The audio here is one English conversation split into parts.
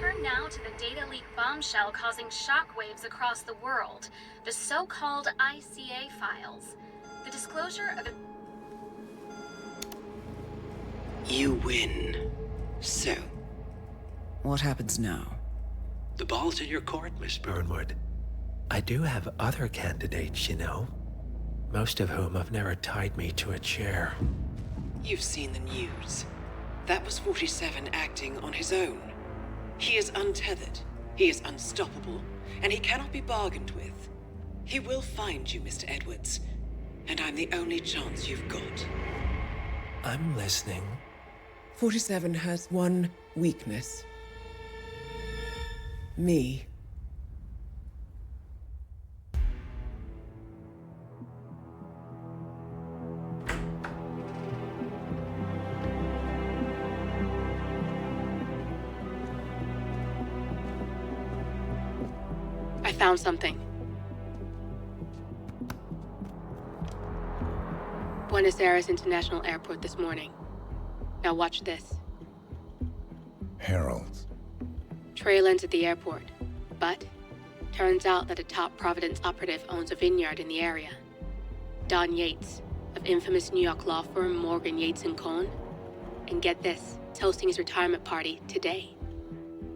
turn now to the data leak bombshell causing shockwaves across the world, the so-called ICA files. The disclosure of You win. So, What happens now? the ball's in your court, Miss Burnwood. I do have other candidates, you know. Most of whom have never tied me to a chair. You've seen the news. That was 47 acting on his own. He is untethered, he is unstoppable, and he cannot be bargained with. He will find you, Mr. Edwards, and I'm the only chance you've got. I'm listening. 47 has one weakness. Me. I found something. Buenos Aires International Airport this morning. Now watch this. Heralds. Trail ends at the airport, but turns out that a top Providence operative owns a vineyard in the area. Don Yates, of infamous New York law firm Morgan, Yates & Cohn. And get this, hosting his retirement party today.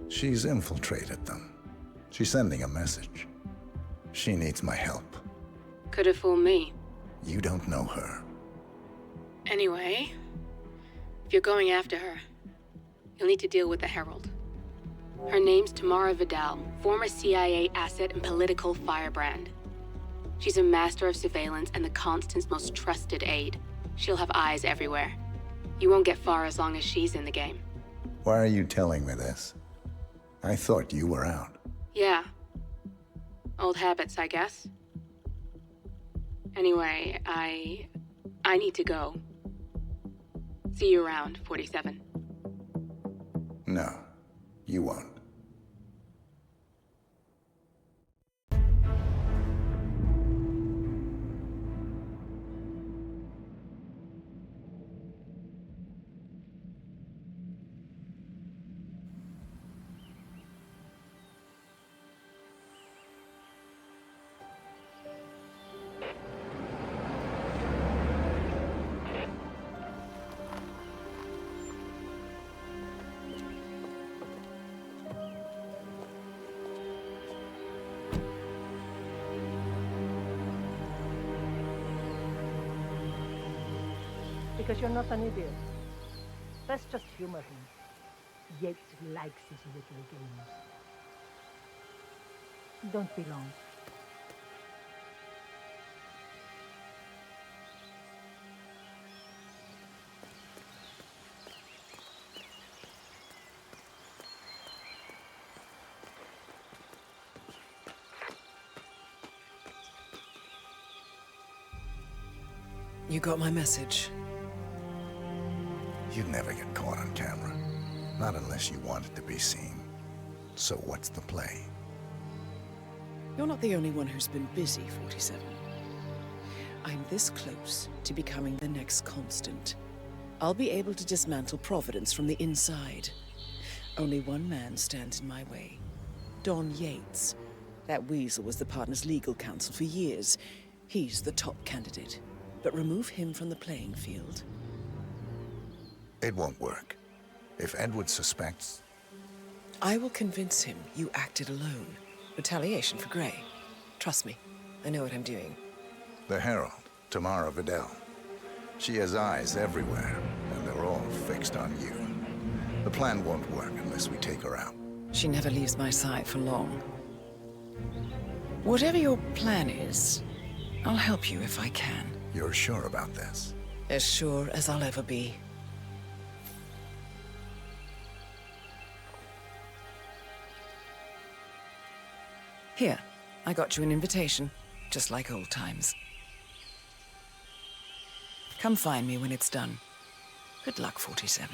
She's infiltrated them. She's sending a message. She needs my help. Could have fooled me. You don't know her. Anyway, if you're going after her, you'll need to deal with the Herald. Her name's Tamara Vidal, former CIA asset and political firebrand. She's a master of surveillance and the Constant's most trusted aide. She'll have eyes everywhere. You won't get far as long as she's in the game. Why are you telling me this? I thought you were out. Yeah. Old habits, I guess. Anyway, I need to go. See you around, 47. No, you won't. Because you're not an idiot. Let's just humor him. Yates likes his little games. Don't be long. You got my message. You'd never get caught on camera. Not unless you wanted to be seen. So what's the play? You're not the only one who's been busy, 47. I'm this close to becoming the next Constant. I'll be able to dismantle Providence from the inside. Only one man stands in my way. Don Yates. That weasel was the partner's legal counsel for years. He's the top candidate. But remove him from the playing field. It won't work. If Edward suspects... I will convince him you acted alone. Retaliation for Grey. Trust me, I know what I'm doing. The Herald, Tamara Vidal. She has eyes everywhere, and they're all fixed on you. The plan won't work unless we take her out. She never leaves my side for long. Whatever your plan is, I'll help you if I can. You're sure about this? As sure as I'll ever be. Here, I got you an invitation, just like old times. Come find me when it's done. Good luck, 47.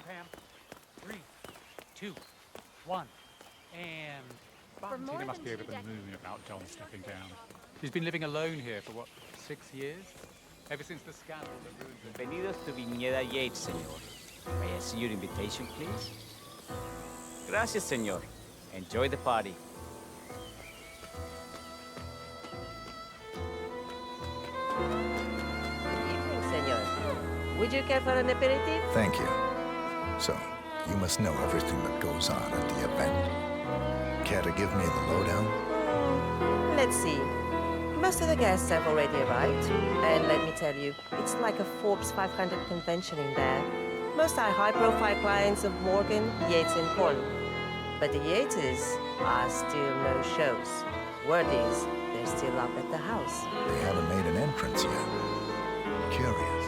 Pam. 3, 2, 1, and... Tina must be over the moon about John stepping down. She's been living alone here for, what, 6 years? Ever since the scandal that ruined her. Bienvenidos to Viñeda Yates, señor. May I see your invitation, please? Gracias, señor. Enjoy the party. Evening, senor. Would you care for an aperitif? Thank you. So, you must know everything that goes on at the event. Care to give me the lowdown? Let's see. Most of the guests have already arrived. And let me tell you, it's like a Forbes 500 convention in there. Most are high-profile clients of Morgan, Yates, and Corn. But the Yateses are still no shows. Word is, they're still up at the house. They haven't made an entrance yet. Curious.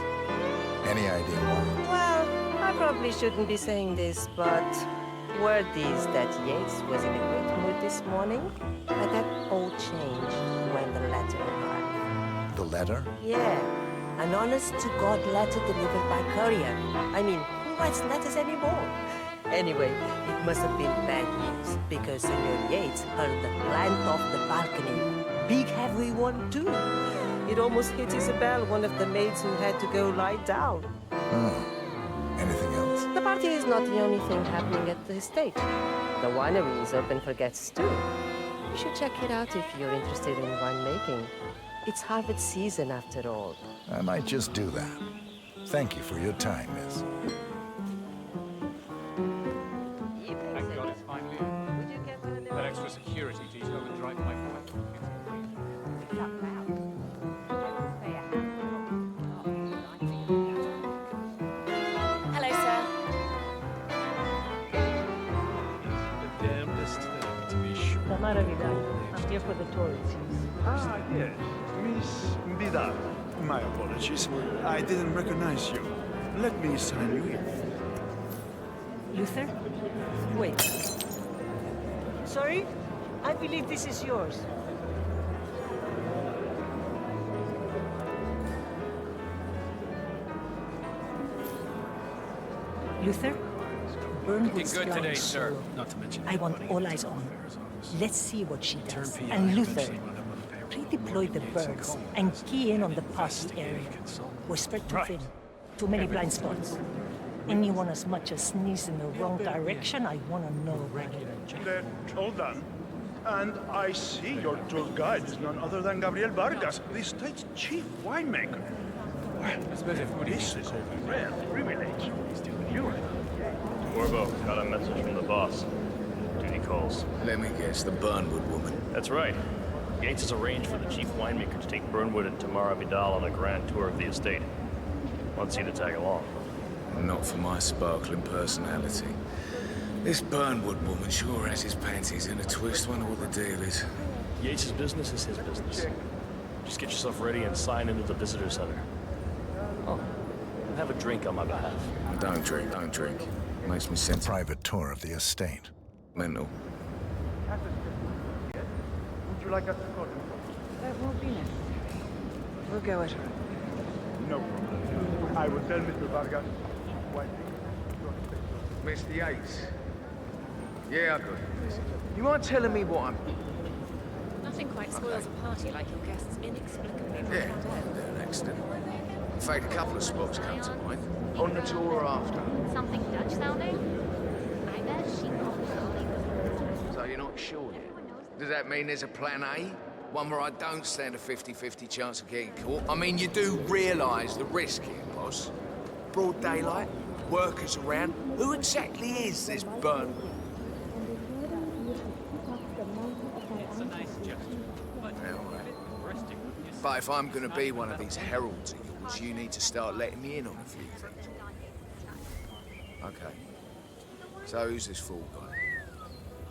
Any idea why? Well, I probably shouldn't be saying this, but word is that Yates was in a great mood this morning, but that all changed when the letter arrived. The letter? Yeah, an honest-to-God letter delivered by courier. I mean, who writes letters anymore? Anyway, it must have been bad news, because Senor Yates heard the plant off the balcony. Big heavy one, too. It almost hit Isabel, one of the maids who had to go lie down. Oh. Anything else? The party is not the only thing happening at the estate. The winery is open for guests, too. You should check it out if you're interested in winemaking. It's harvest season, after all. I might just do that. Thank you for your time, miss. Thank God it's finally in. That extra security detail would drive my wife. Hello, sir. The damnedest thing, to be sure. Tamara Vidal. I'm here for the tour, it seems. Ah, yes. Miss Vidal. My apologies. I didn't recognize you. Let me sign you in. Luther? Wait. Sorry? I believe this is yours. Luther? Burnwood's Looking good today, flying sir. solo. Not to mention I want all eyes on her. Let's see what she does. And Luther, redeploy the birds and key in on the party area. We're spread too thin. Too many blind spots. Anyone as much as sneeze in the wrong direction, I want to know about it. Then, hold on. And I see your tour guide is none other than Gabriel Vargas, the state's chief winemaker. Well, this is a rare privilege. You Corvo, got a message from the boss. Duty calls. Let me guess, the Burnwood woman. That's right. Yates has arranged for the chief winemaker to take Burnwood and Tamara Vidal on a grand tour of the estate. Wants you to tag along. Not for my sparkling personality. This Burnwood woman sure has his panties in a twist. Wonder what the deal is. Yates' business is his business. Just get yourself ready and sign into the visitor center. Oh, and have a drink on my behalf. Don't drink, don't drink. Makes me sense. Private tour of the estate. Mental. Would you like us to call him? That won't be necessary. We'll go at her. No problem. I will tell Mr. Vargas. Why, Mr. Yates. Yeah, I got it. You mind telling me what I'm... Nothing quite spoils a party like your guests inexplicably Yeah, an accident. In fact, a couple of spots come to mind. On the tour or after. Something Dutch sounding? I bet she knows. So you're not sure yet? Does that mean there's a plan A? One where I don't stand a 50-50 chance of getting caught? I mean, you do realise the risk here, boss. Broad daylight, workers around. Who exactly is this Burnwood? It's a nice gesture. But if I'm going to be one of these heralds of yours, you need to start letting me in on a few things. Okay. So who's this fool guy?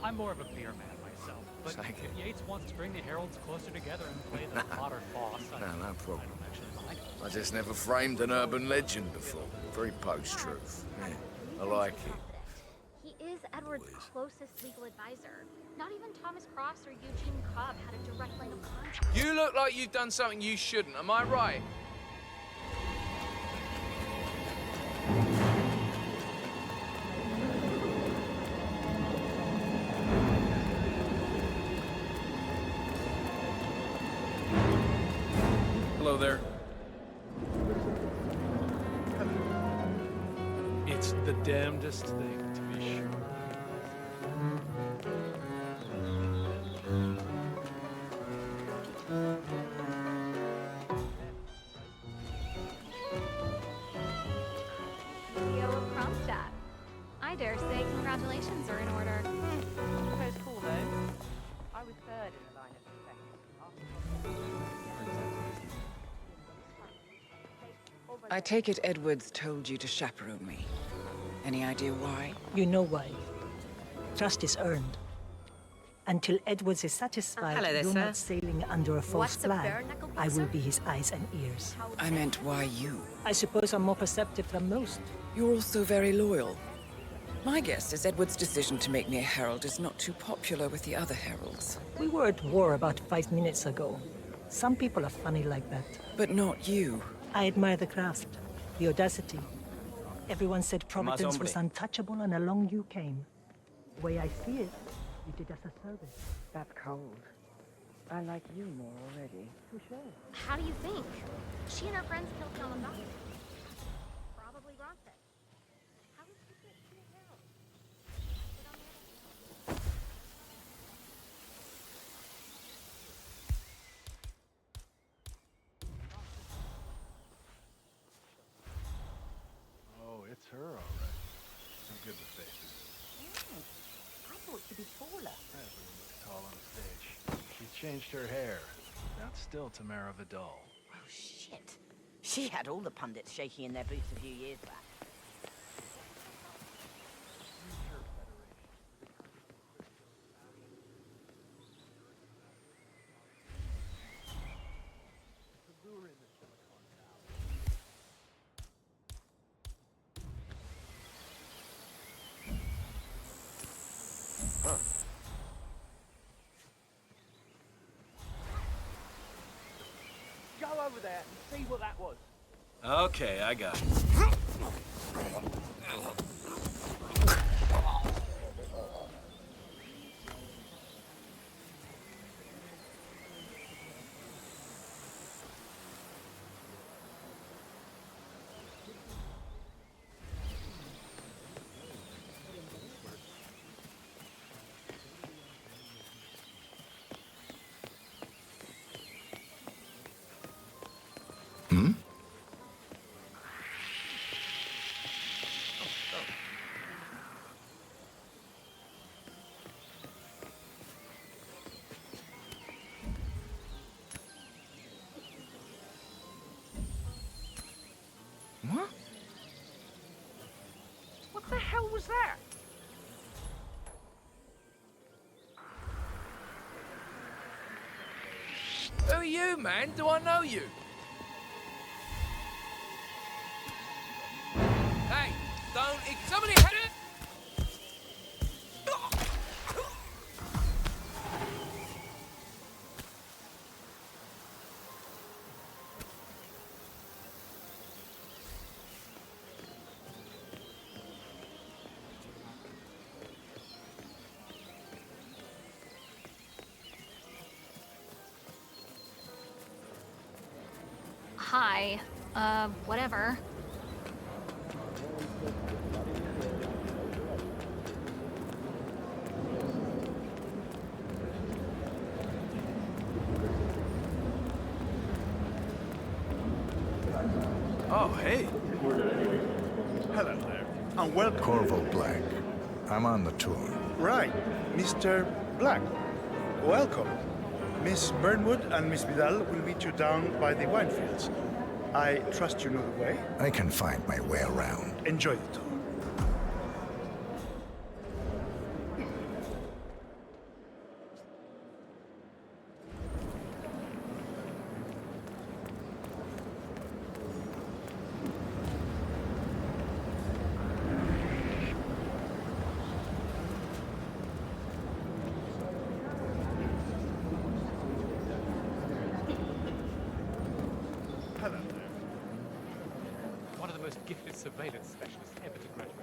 I'm more of a beer man myself, but Thank if you. Yates wants to bring the heralds closer together and play the modern boss, No problem. I don't actually mind. I just never framed an urban legend before. Very post-truth. Yeah, I like it. He is Edward's closest legal advisor. Not even Thomas Cross or Eugene Cobb had a direct line of contact. You look like you've done something you shouldn't, am I right? Hello there. It's the damnedest thing, to be sure. CEO of Kronstadt. I dare say congratulations are in order. First call, though. I was third in the line of succession. I take it Edwards told you to chaperone me. Any idea why? You know why. Trust is earned. Until Edwards is satisfied hello there, you're sir. not sailing under a false What's a flag, bare-knuckle I will buzzer? be his eyes and ears. I meant why you. I suppose I'm more perceptive than most. You're also very loyal. My guess is Edward's decision to make me a herald is not too popular with the other heralds. We were at war about 5 minutes ago. Some people are funny like that. But not you. I admire the craft, the audacity. Everyone said Providence hombre. was untouchable, and along you came. The way I see it, you did us a service. That's cold. I like you more already. For sure. How do you think? She and her friends killed John and Doctor. Probably Ronset. How did she get to the hill? But on the other hand... Oh, it's her, all right. I'm good with faces. I thought she'd be taller. Everyone looks tall on stage. She's changed her hair. That's still Tamara Vidal. Oh, shit. She had all the pundits shaking in their boots a few years back. Go over there and see what that was. Okay, I got it. Hmm? What? What the hell was that? Who are you, man? Do I know you? Hey, don't... Somebody had it! Hi. Whatever. Oh, hey. Hello there, and welcome. Corvo Black. I'm on the tour. Right, Mr. Black. Welcome. Miss Burnwood and Miss Vidal will meet you down by the wine fields. I trust you know the way. I can find my way around. Enjoy the tour. Hello there. One of the most gifted surveillance specialists ever to graduate.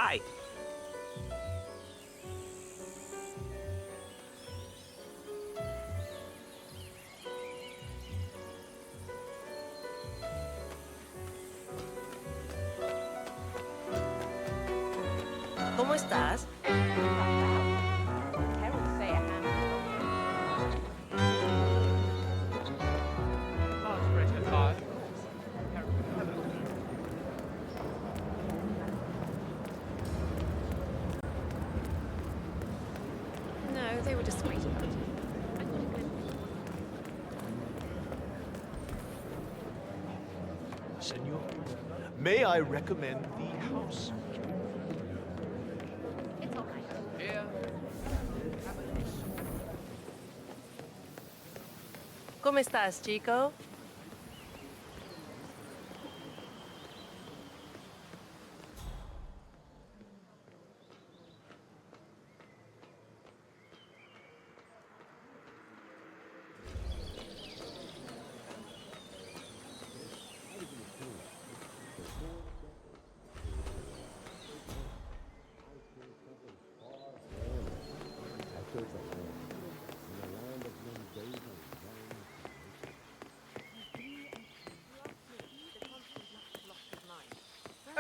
Aye. ¿Cómo estás? No, they were discreet about it. Senor, may I recommend the house? It's all right. Yeah. ¿Cómo estás, chico?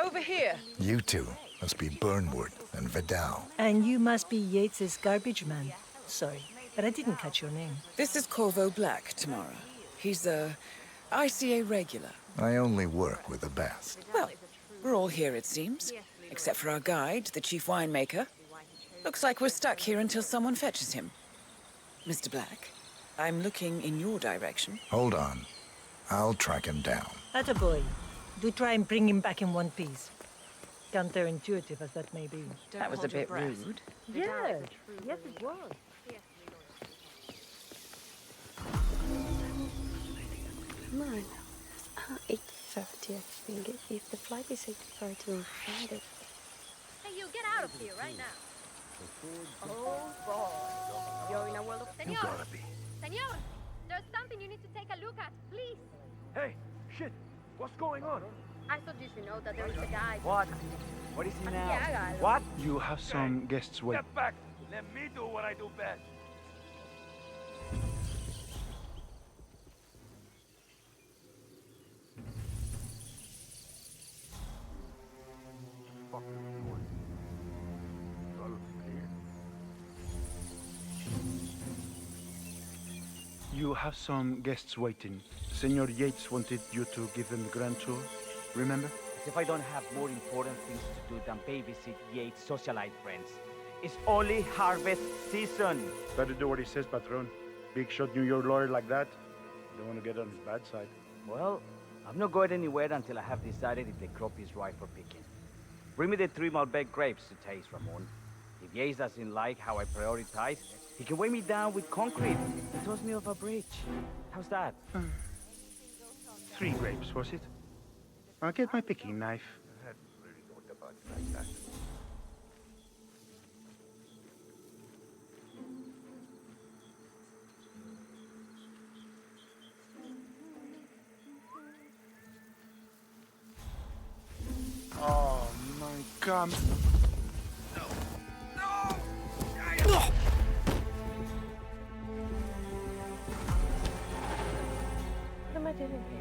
Over here. You two must be Burnwood and Vidal. And you must be Yates's garbage man. Sorry, but I didn't catch your name. This is Corvo Black, Tamara. He's a ICA regular. I only work with the best. Well, we're all here, it seems. Except for our guide, the chief winemaker. Looks like we're stuck here until someone fetches him. Mr. Black, I'm looking in your direction. Hold on. I'll track him down. Attaboy. Do try and bring him back in one piece. Counterintuitive as that may be. That was a bit rude. Yeah, yes it was. Come on. 8:30, I think. If the flight is 8:30 on Friday. Hey, you get out of here right now. Oh, boy. You're in a world of... You Senor! gotta be. Senor! There's something you need to take a look at, please. Hey, shit! What's going on? I thought you should know that there is a guy... What? What is he now? Hágalo. What? You have some guests waiting. Step back! Let me do what I do best. You have some guests waiting. Senor Yates wanted you to give them the grand tour. Remember? As if I don't have more important things to do than babysit Yates' socialite friends. It's only harvest season. Better do what he says, Patron. Big shot New York lawyer like that. Don't want to get on his bad side. Well, I'm not going anywhere until I have decided if the crop is ripe for picking. Bring me the 3 Malbec grapes to taste, Ramon. If Yates doesn't like how I prioritize, he can weigh me down with concrete and toss me off a bridge. How's that? 3 grapes, was it? I'll get my picking knife. Oh my God. What am I doing here?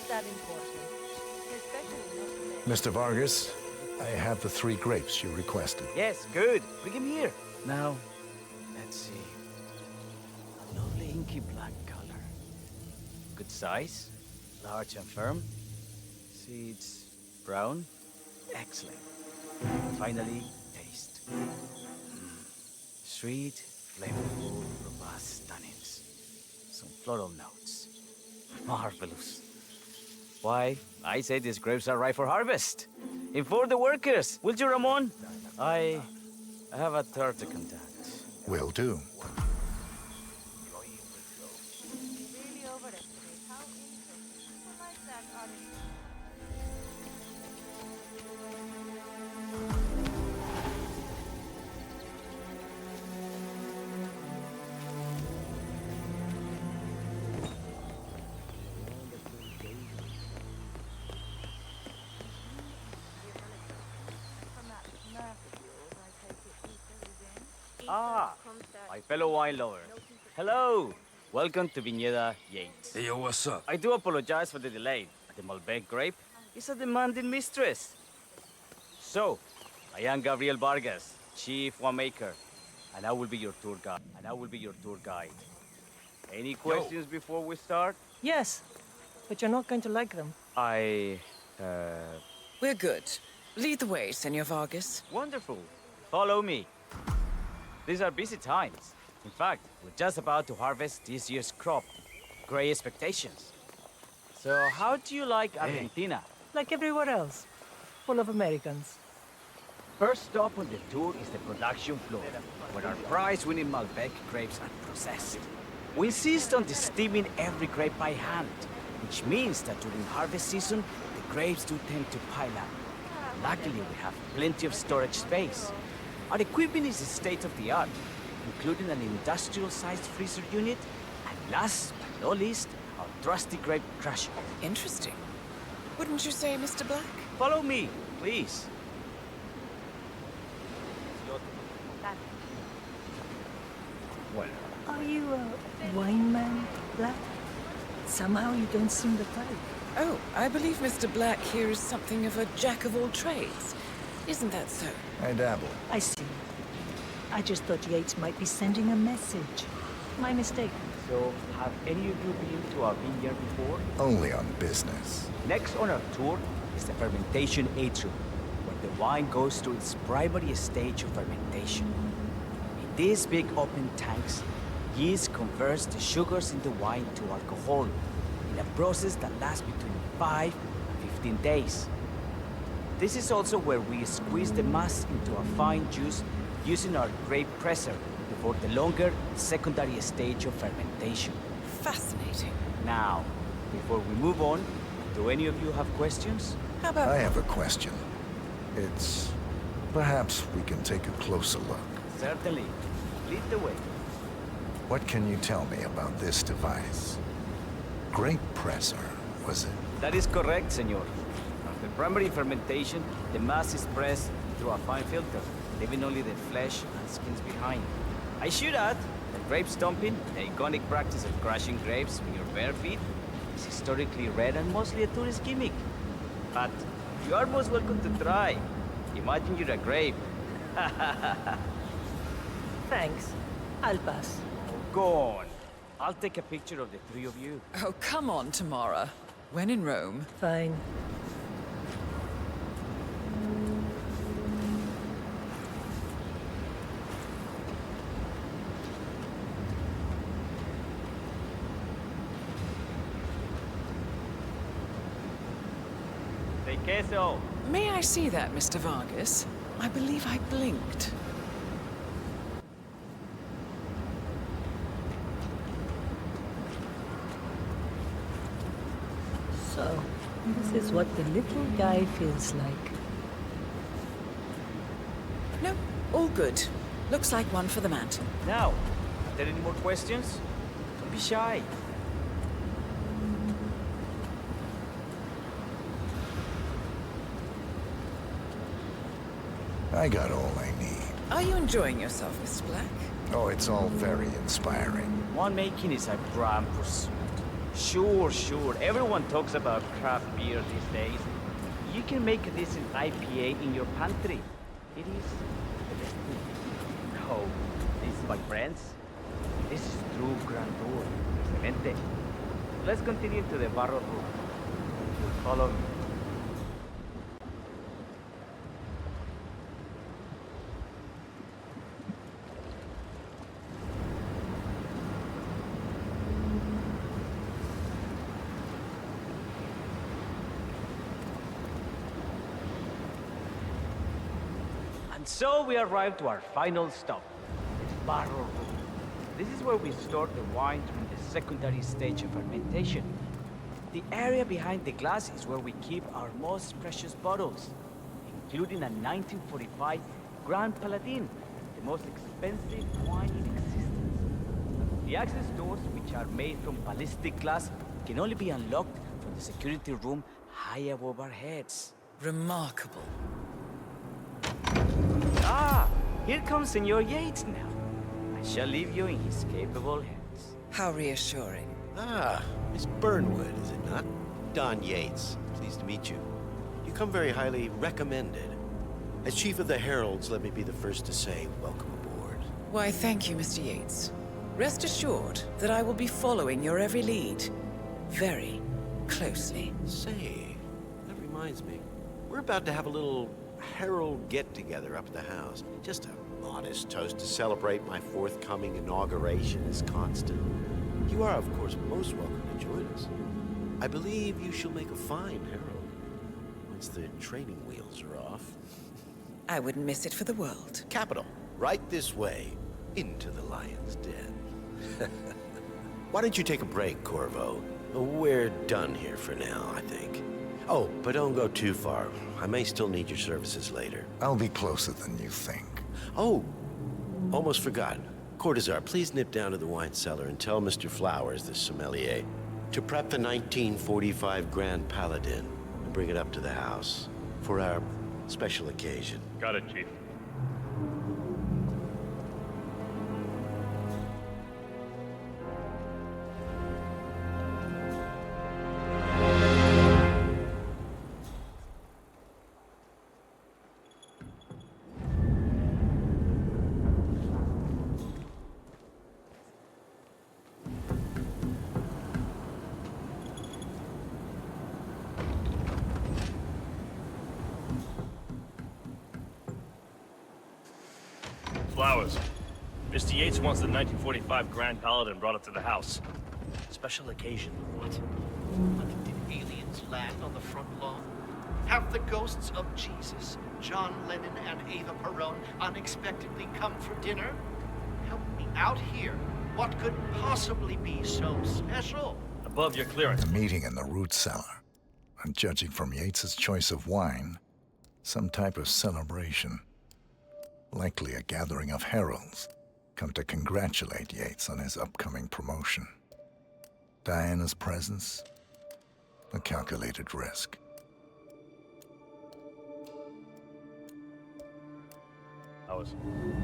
that important. Especially not today. Mr. Vargas, I have the 3 grapes you requested. Yes, good. Bring him here. Now, let's see. A lovely inky black color. Good size, large and firm. Seeds brown. Excellent. Finally, taste. Sweet, flavorful, robust tannins. Some floral notes. Marvelous. Why, I say these grapes are ripe for harvest. Inform the workers, will you, Ramon? I have a third to contact. Will do. Really overestimate how interesting people like that are in Ah, my fellow wine lover. Hello. Welcome to Viñeda Yates. Hey, yo, what's up? I do apologize for the delay. The Malbec grape is a demanding mistress. So, I am Gabriel Vargas, chief winemaker, and I will be your tour guide. Any questions before we start? Yes, but you're not going to like them. We're good. Lead the way, Senor Vargas. Wonderful. Follow me. These are busy times. In fact, we're just about to harvest this year's crop. Great expectations. So, how do you like Argentina? Like everywhere else. Full of Americans. First stop on the tour is the production floor, where our prize-winning Malbec grapes are processed. We insist on steaming every grape by hand, which means that during harvest season, the grapes do tend to pile up. Luckily, we have plenty of storage space. Our equipment is state-of-the-art, including an industrial-sized freezer unit, and last but not least, our trusty grape crusher. Interesting. Wouldn't you say, Mr. Black? Follow me, please. Well, Are you a wine man, Black? Somehow you don't seem the type. Oh, I believe Mr. Black here is something of a jack-of-all-trades. Isn't that so? I dabble. I see. I just thought Yates might be sending a message. My mistake. So, have any of you been to our vineyard before? Only on business. Next on our tour is the fermentation atrium, where the wine goes through its primary stage of fermentation. In these big open tanks, yeast converts the sugars in the wine to alcohol, in a process that lasts between 5 and 15 days. This is also where we squeeze the mass into a fine juice using our grape presser before the longer secondary stage of fermentation. Fascinating. Now, before we move on, do any of you have questions? How about... I have a question. It's... perhaps we can take a closer look. Certainly. Lead the way. What can you tell me about this device? Grape presser, was it? That is correct, senor. After primary fermentation, the mass is pressed through a fine filter, leaving only the flesh and skins behind. I should add that grape stomping, the iconic practice of crushing grapes with your bare feet, is historically rare and mostly a tourist gimmick. But you are most welcome to try. Imagine you're a grape. Thanks. I'll pass. Go on. I'll take a picture of the 3 of you. Oh, come on, Tamara. When in Rome. Fine. Say queso. May I see that, Mr. Vargas? I believe I blinked. So, this is what the little guy feels like. No, all good. Looks like one for the mantle. Now, are there any more questions? Don't be shy. I got all I need. Are you enjoying yourself, Mr. Black? Oh, it's all very inspiring. Winemaking is a grand pursuit. Sure, sure. Everyone talks about craft beer these days. You can make a decent IPA in your pantry. It is the best thing. Oh, this, my friends, this is true grandeur. Excelente. Let's continue to the barrel room. Follow me. And so we arrived to our final stop, the barrel room. This is where we store the wine during the secondary stage of fermentation. The area behind the glass is where we keep our most precious bottles, including a 1945 Grand Paladin, the most expensive wine in existence. The access doors, which are made from ballistic glass, can only be unlocked from the security room high above our heads. Remarkable. Ah, here comes Senor Yates now. I shall leave you in his capable hands. How reassuring. Ah, Miss Burnwood, is it not? Don Yates, pleased to meet you. You come very highly recommended. As Chief of the Heralds, let me be the first to say welcome aboard. Why, thank you, Mr. Yates. Rest assured that I will be following your every lead. Very closely. Say, that reminds me. We're about to have a little Herald get-together up at the house. Just a modest toast to celebrate my forthcoming inauguration as Constant. You are, of course, most welcome to join us. I believe you shall make a fine Herald, once the training wheels are off. I wouldn't miss it for the world. Capital. Right this way, into the lion's den. Why don't you take a break, Corvo? We're done here for now, I think. Oh, but don't go too far. I may still need your services later. I'll be closer than you think. Oh, almost forgot. Cortazar, please nip down to the wine cellar and tell Mr. Flowers, the sommelier, to prep the 1945 Grand Paladin and bring it up to the house for our special occasion. Got it, Chief. Flowers. Mr. Yates wants the 1945 Grand Paladin brought up to the house. Special occasion. What? Did aliens land on the front lawn? Have the ghosts of Jesus, John Lennon, and Ava Perón unexpectedly come for dinner? Help me out here. What could possibly be so special? Above your clearance. A meeting in the root cellar. And judging from Yates's choice of wine, some type of celebration. Likely a gathering of heralds, come to congratulate Yates on his upcoming promotion. Diana's presence, a calculated risk.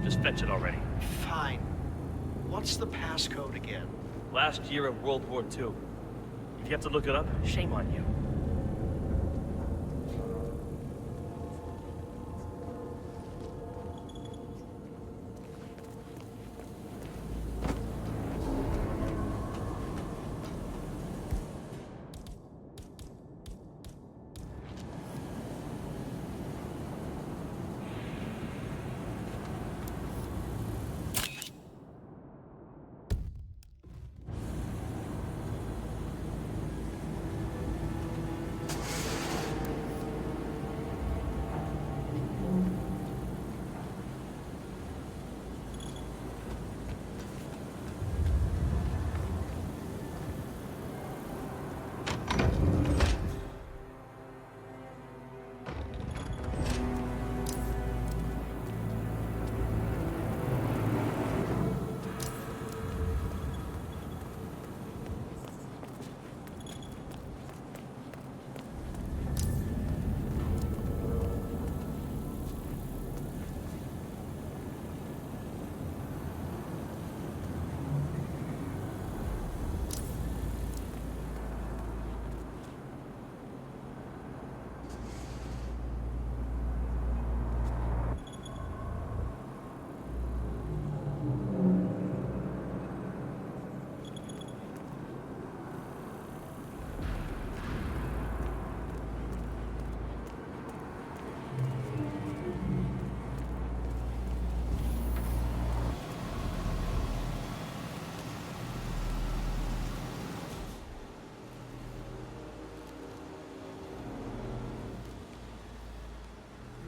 Just fetch it already. Fine. What's the passcode again? Last year of World War II. If you have to look it up, shame on you.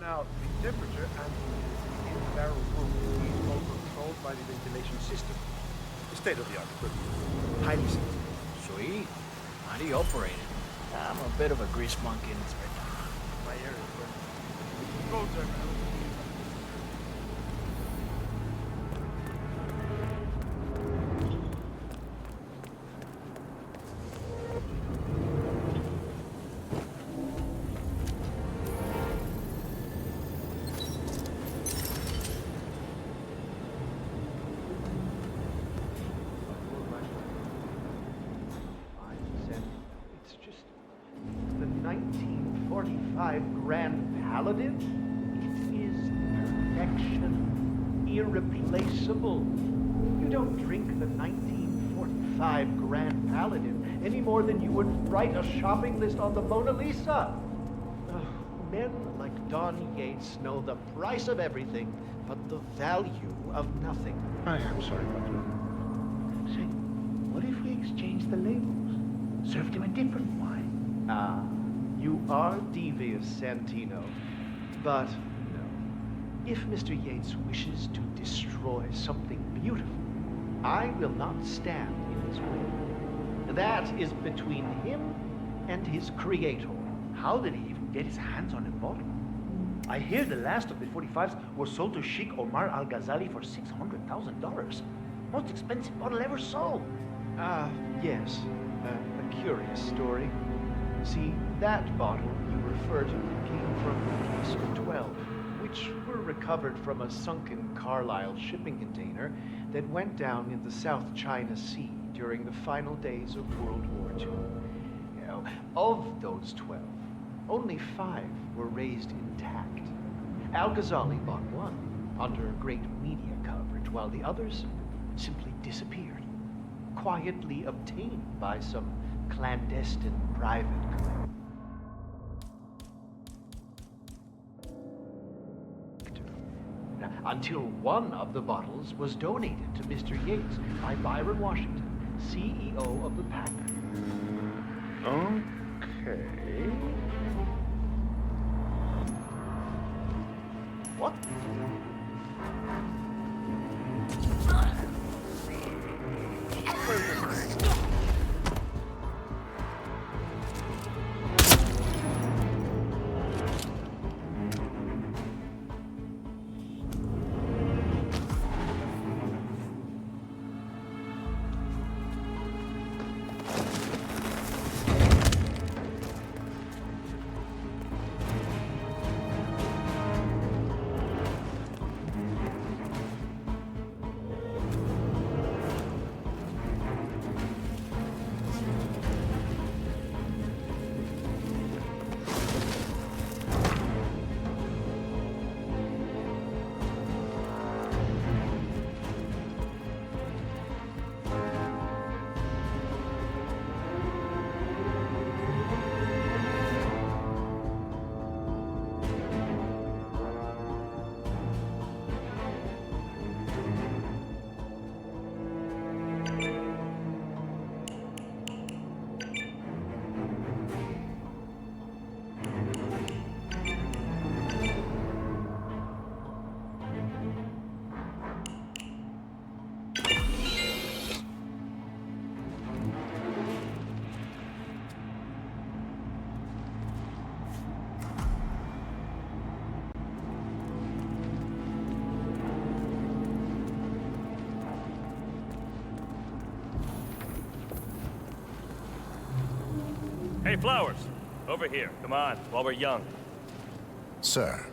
Now, the temperature and the in-barrel room is all controlled by the ventilation system. State-of-the-art equipment. Highly sensitive. Sweet. How do you operate it? I'm a bit of a grease monkey in this right now. My air is burning. Go, Terminal. It's just the 1945 Grand Paladin. It is perfection, irreplaceable. You don't drink the 1945 Grand Paladin any more than you would write a shopping list on the Mona Lisa. Men like Don Yates know the price of everything, but the value of nothing. I am sorry, Butler. Say, what if we exchange the labels? Served him a different wine. Ah, you are devious, Santino. But no. If Mr. Yates wishes to destroy something beautiful, I will not stand in his way. That is between him and his creator. How did he even get his hands on a bottle? I hear the last of the 45s were sold to Sheikh Omar Al-Ghazali for $600,000. Most expensive bottle ever sold. Yes. A curious story. See, that bottle you refer to came from a case of 12, which were recovered from a sunken Carlisle shipping container that went down in the South China Sea during the final days of World War II. You know, of those 12, only 5 were raised intact. Al-Ghazali bought one under great media coverage, while the others simply disappeared. Quietly obtained by some clandestine private collector. Until one of the bottles was donated to Mr. Yates by Byron Washington, CEO of the Packard. Okay. What? Hey, Flowers! Over here. Come on, while we're young. Sir,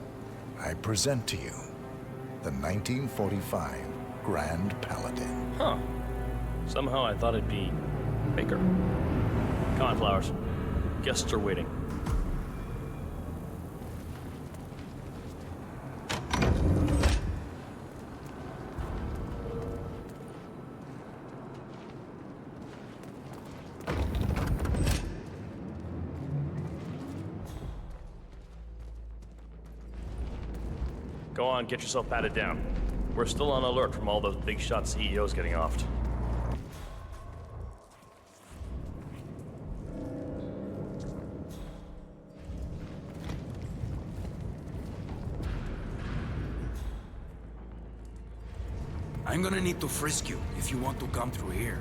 I present to you the 1945 Grand Paladin. Huh. Somehow I thought it'd be bigger. Come on, Flowers. Guests are waiting. Go on, get yourself patted down. We're still on alert from all those big shot CEOs getting offed. I'm gonna need to frisk you if you want to come through here.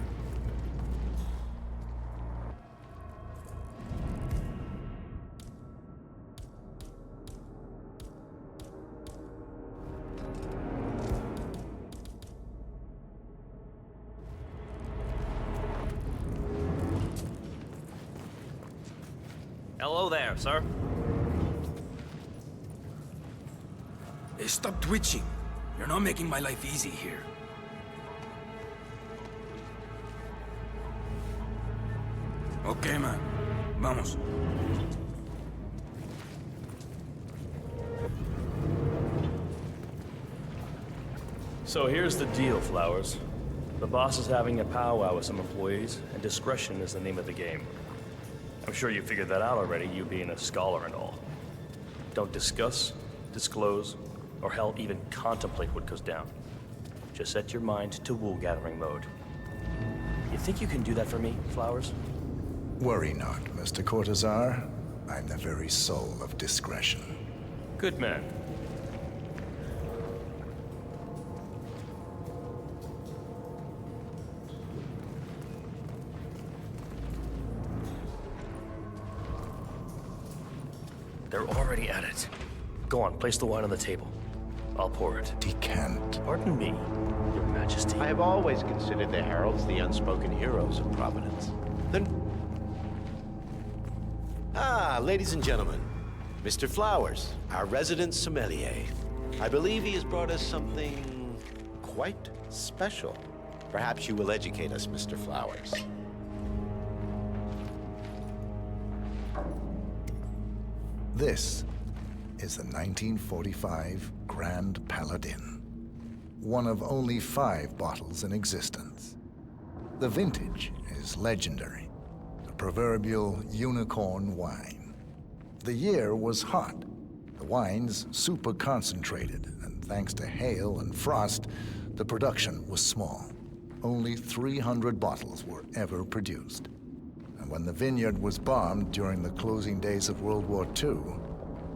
Hello there, sir. Hey, stop twitching. You're not making my life easy here. Okay, man. Vamos. So here's the deal, Flowers. The boss is having a powwow with some employees, and discretion is the name of the game. I'm sure you figured that out already, you being a scholar and all. Don't discuss, disclose, or hell, even contemplate what goes down. Just set your mind to wool-gathering mode. You think you can do that for me, Flowers? Worry not, Mr. Cortazar. I'm the very soul of discretion. Good man. They're already at it. Go on, place the wine on the table. I'll pour it. Decant. Pardon me, Your Majesty. I have always considered the heralds the unspoken heroes of Providence. Ladies and gentlemen, Mr. Flowers, our resident sommelier. I believe he has brought us something quite special. Perhaps you will educate us, Mr. Flowers. This is the 1945 Grand Paladin, one of only 5 bottles in existence. The vintage is legendary, the proverbial unicorn wine. The year was hot, the wine's super concentrated, and thanks to hail and frost, the production was small. Only 300 bottles were ever produced. And when the vineyard was bombed during the closing days of World War II,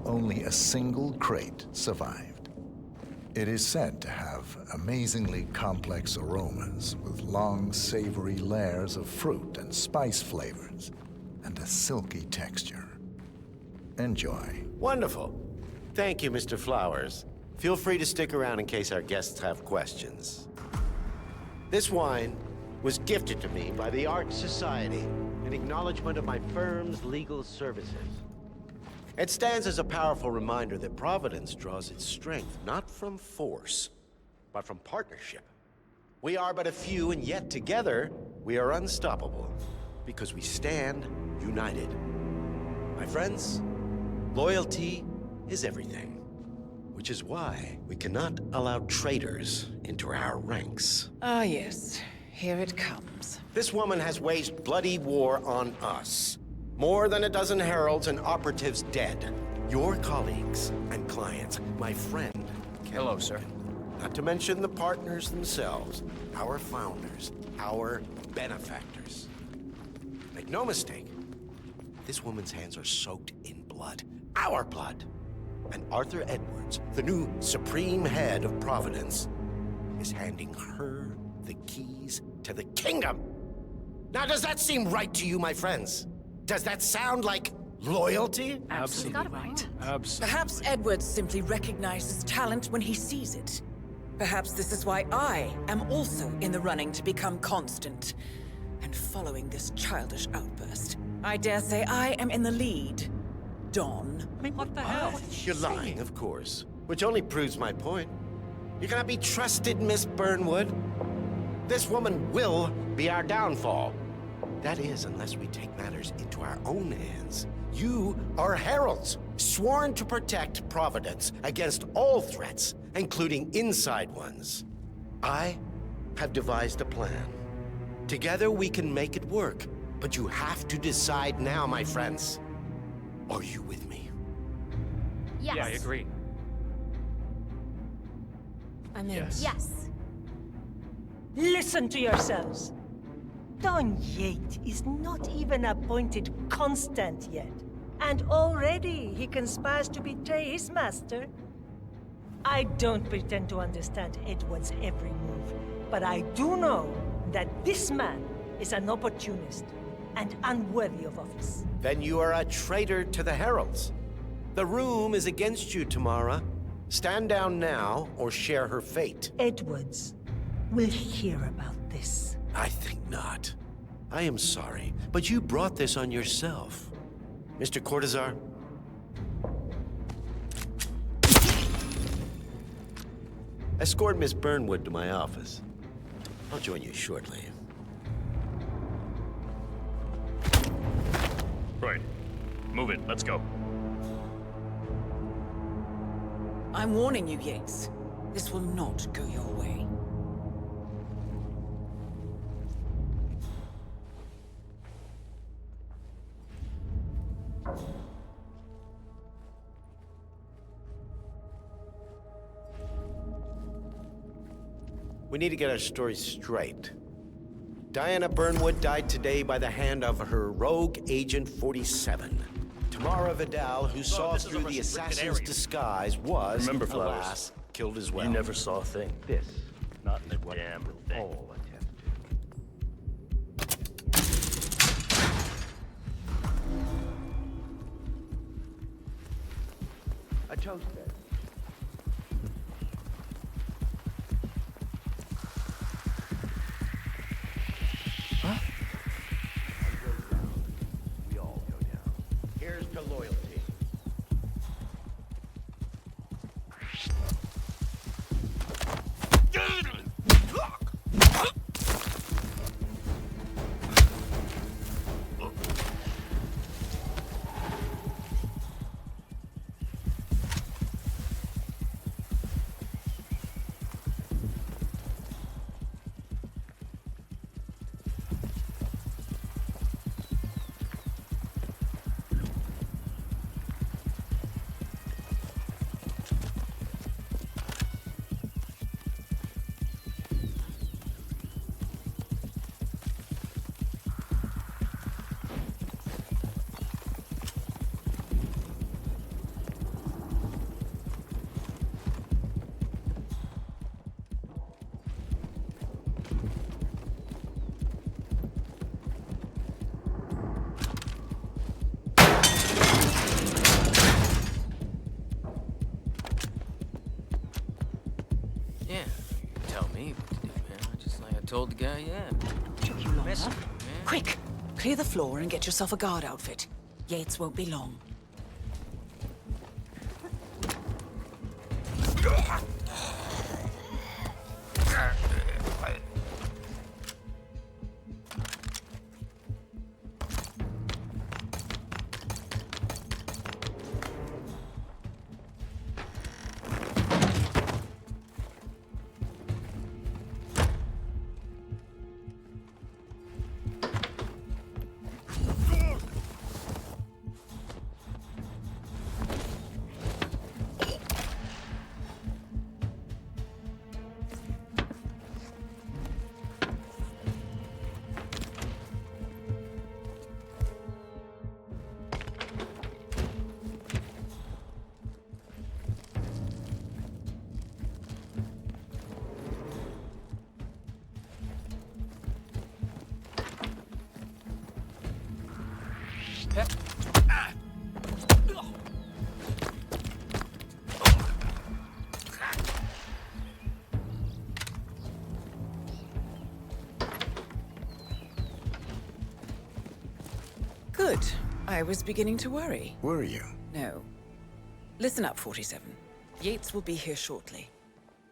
only a single crate survived. It is said to have amazingly complex aromas with long, savory layers of fruit and spice flavors, and a silky texture. Enjoy. Wonderful. Thank you, Mr. Flowers. Feel free to stick around in case our guests have questions. This wine was gifted to me by the Art Society in acknowledgement of my firm's legal services. It stands as a powerful reminder that Providence draws its strength not from force, but from partnership. We are but a few, and yet together we are unstoppable because we stand united. My friends, loyalty is everything, which is why we cannot allow traitors into our ranks. Ah, yes. Here it comes. This woman has waged bloody war on us. More than a dozen heralds and operatives dead. Your colleagues and clients, my friend. Hello, sir. Not to mention the partners themselves, our founders, our benefactors. Make no mistake, this woman's hands are soaked in blood. Our blood. And Arthur Edwards, the new supreme head of Providence, is handing her the keys to the kingdom. Now, does that seem right to you, my friends? Does that sound like loyalty? Absolutely right. Absolutely. Perhaps Edwards simply recognizes talent when he sees it. Perhaps this is why I am also in the running to become constant. And following this childish outburst, I dare say I am in the lead. Don. I mean, what the hell? You're lying, of course. Which only proves my point. You cannot be trusted, Miss Burnwood. This woman will be our downfall. That is, unless we take matters into our own hands. You are heralds, sworn to protect Providence against all threats, including inside ones. I have devised a plan. Together we can make it work, but you have to decide now, my friends. Are you with me? Yes. Yeah, I agree. I'm in. Yes. Listen to yourselves. Don Yates is not even appointed constant yet. And already he conspires to betray his master. I don't pretend to understand Edward's every move, but I do know that this man is an opportunist and unworthy of office. Then you are a traitor to the Heralds. The room is against you, Tamara. Stand down now or share her fate. Edwards will hear about this. I think not. I am sorry, but you brought this on yourself. Mr. Cortazar? Escort Miss Burnwood to my office. I'll join you shortly. Right. Move it. Let's go. I'm warning you, Yates. This will not go your way. We need to get our story straight. Diana Burnwood died today by the hand of her rogue Agent 47. Tamara Vidal, who saw through the assassin's disguise, was, Remember, Flowers, alas, killed as well. You never saw a thing. This Not a damn thing. all attempt to. A toast then. We all go down. Here's to loyalty. Yeah, you tell me what to do, man. Just like I told the guy, yeah. Took you long, Mess huh? with me, man. Quick! Clear the floor and get yourself a guard outfit. Yates won't be long. Good. I was beginning to worry. Were you? No. Listen up, 47. Yates will be here shortly.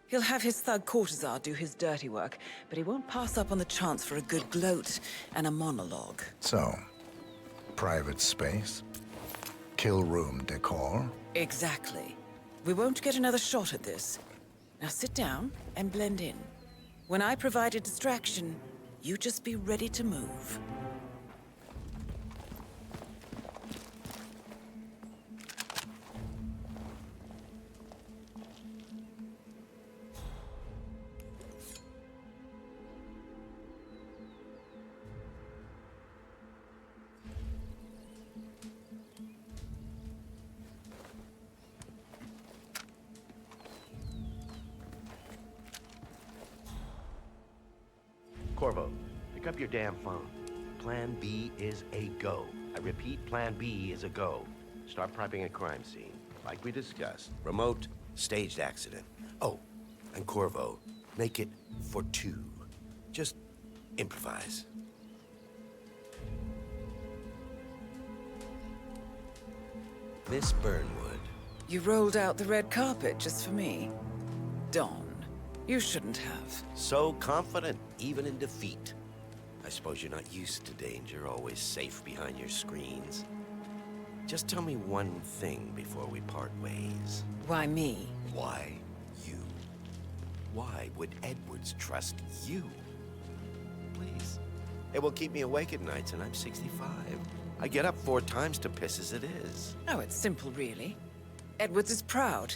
He'll have his thug Cortazar do his dirty work, but he won't pass up on the chance for a good gloat and a monologue. So, private space? Kill room decor? Exactly. We won't get another shot at this. Now sit down and blend in. When I provide a distraction, you just be ready to move. Corvo, pick up your damn phone. Plan B is a go. I repeat, Plan B is a go. Start prepping a crime scene, like we discussed. Remote, staged accident. Oh, and Corvo, make it for 2. Just improvise. Miss Burnwood. You rolled out the red carpet just for me. Don, you shouldn't have. So confident, even in defeat. I suppose you're not used to danger, always safe behind your screens. Just tell me one thing before we part ways. Why me? Why you? Why would Edwards trust you? Please. It will keep me awake at nights, and I'm 65. I get up 4 times to piss as it is. Oh, it's simple, really. Edwards is proud.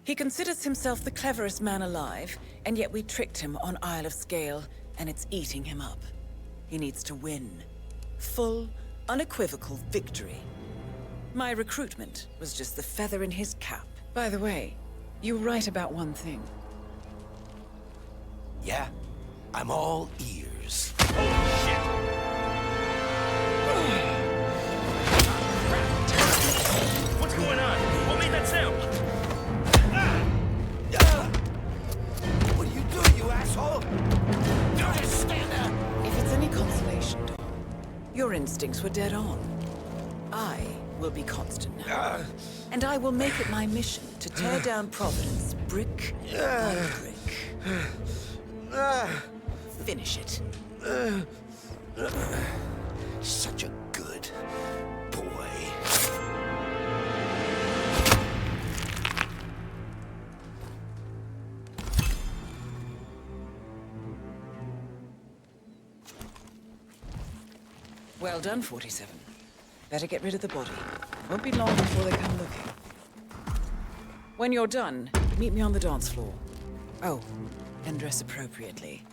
He considers himself the cleverest man alive, and yet we tricked him on Isle of Scale, and it's eating him up. He needs to win. Full, unequivocal victory. My recruitment was just the feather in his cap. By the way, you were right about one thing. Yeah? I'm all ears. What's going on? What made that sound? What are you doing, you asshole? You just stand there! If it's any consolation, Don, your instincts were dead on. I will be constant now. And I will make it my mission to tear down Providence brick by brick. Finish it. Such a good boy. Well done, 47. Better get rid of the body. Won't be long before they come looking. When you're done, meet me on the dance floor. Oh, and dress appropriately.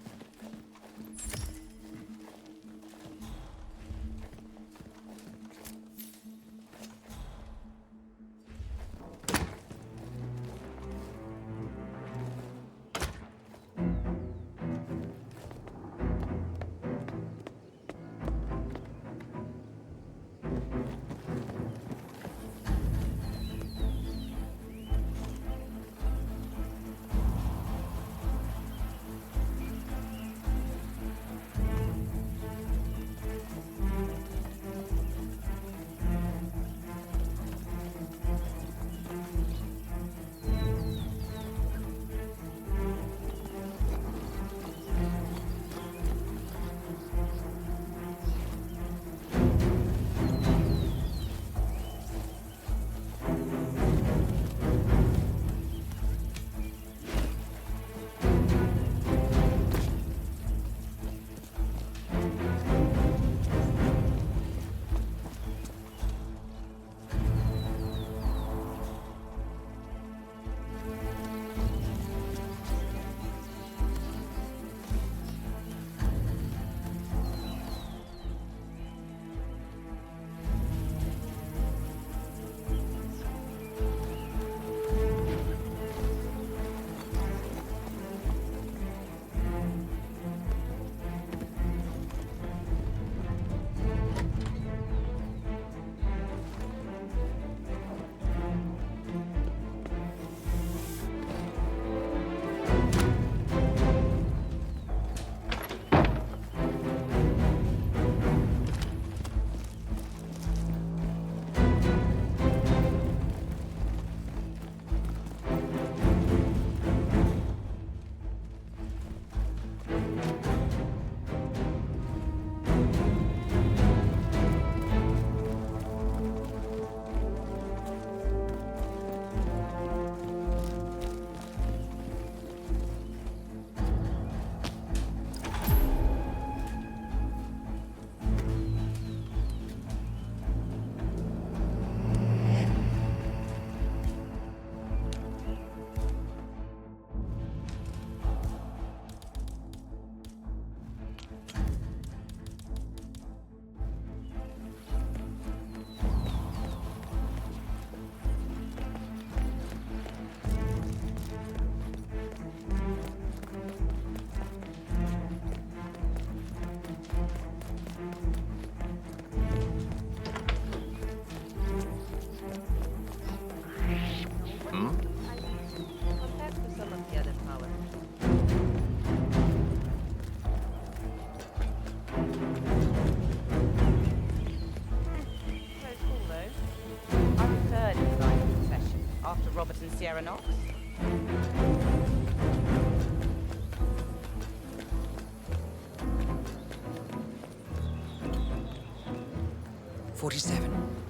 Robert and Sierra Knox? 47.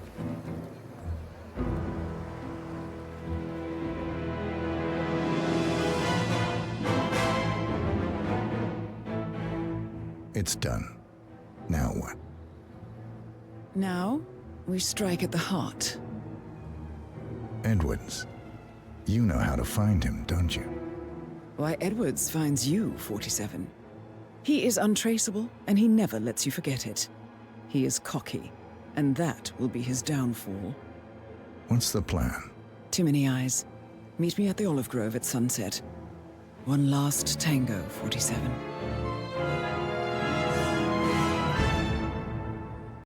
It's done. Now what? Now, we strike at the heart. Edwards. You know how to find him, don't you? Why, Edwards finds you, 47. He is untraceable, and he never lets you forget it. He is cocky, and that will be his downfall. What's the plan? Too many eyes. Meet me at the Olive Grove at sunset. One last tango, 47.